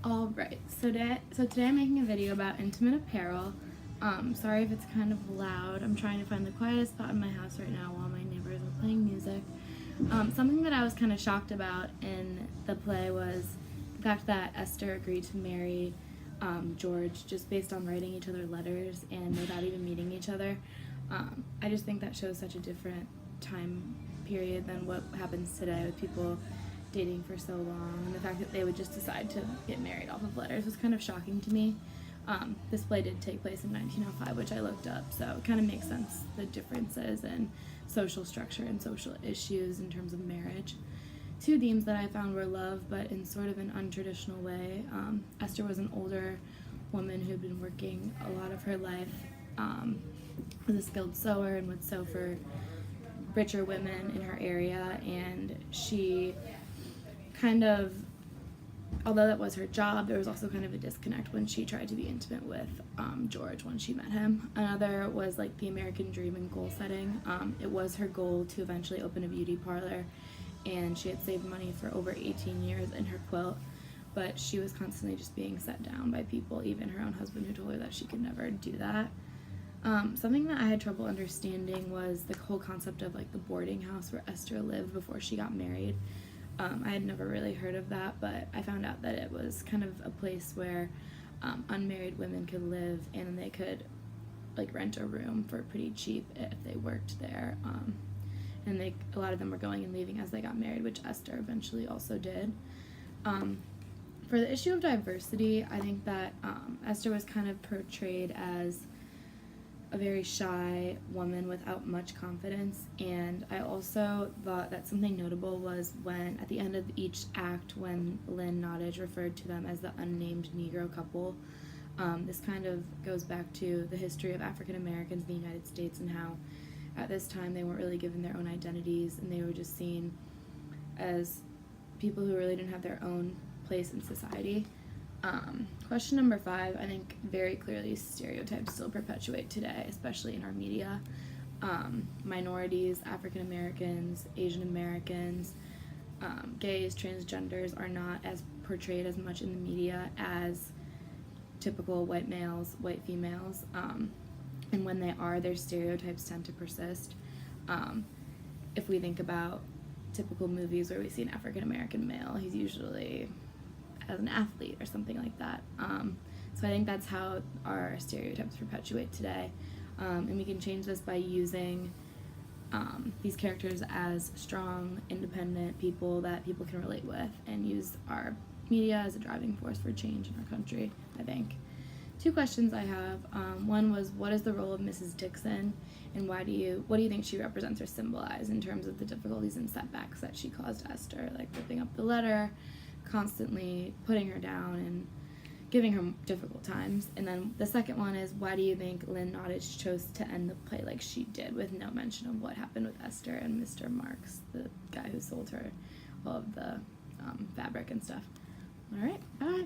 Alright, so today I'm making a video about intimate apparel. Sorry if it's kind of loud. I'm trying to find the quietest spot in my house right now while my neighbors are playing music. Something that I was kind of shocked about in the play was the fact that Esther agreed to marry George just based on writing each other letters and without even meeting each other. I just think that shows such a different time period than what happens today with people dating for so long, and the fact that they would just decide to get married off of letters was kind of shocking to me. This play did take place in 1905, which I looked up, so it kind of makes sense, the differences in social structure and social issues in terms of marriage. Two themes that I found were love, but in sort of an untraditional way. Esther was an older woman who'd been working a lot of her life as a skilled sewer and would sew for richer women in her area, and she kind of, although that was her job, there was also kind of a disconnect when she tried to be intimate with George when she met him. Another was like the American dream and goal setting. It was her goal to eventually open a beauty parlor, and she had saved money for over 18 years in her quilt, but she was constantly just being set down by people, even her own husband, who told her that she could never do that. Something that I had trouble understanding was the whole concept of like the boarding house where Esther lived before she got married. I had never really heard of that, but I found out that it was kind of a place where unmarried women could live, and they could like rent a room for pretty cheap if they worked there. And a lot of them were going and leaving as they got married, which Esther eventually also did. For the issue of diversity, I think that Esther was kind of portrayed as a very shy woman without much confidence, and I also thought that something notable was when, at the end of each act, when Lynn Nottage referred to them as the unnamed Negro couple. This kind of goes back to the history of African Americans in the United States and how at this time they weren't really given their own identities, and they were just seen as people who really didn't have their own place in society. Question number 5, I think very clearly stereotypes still perpetuate today, especially in our media. Minorities, African Americans, Asian Americans, gays, transgenders are not as portrayed as much in the media as typical white males, white females, and when they are, their stereotypes tend to persist. If we think about typical movies where we see an African American male, he's usually as an athlete or something like that. So I think that's how our stereotypes perpetuate today. And we can change this by using these characters as strong, independent people that people can relate with, and use our media as a driving force for change in our country, I think. 2 questions I have. One was, what is the role of Mrs. Dixon, and what do you think she represents or symbolizes in terms of the difficulties and setbacks that she caused Esther, like ripping up the letter, constantly putting her down and giving her difficult times? And then the second one is, why do you think Lynn Nottage chose to end the play like she did, with no mention of what happened with Esther and Mr. Marks, the guy who sold her all of the fabric and stuff? All right, bye.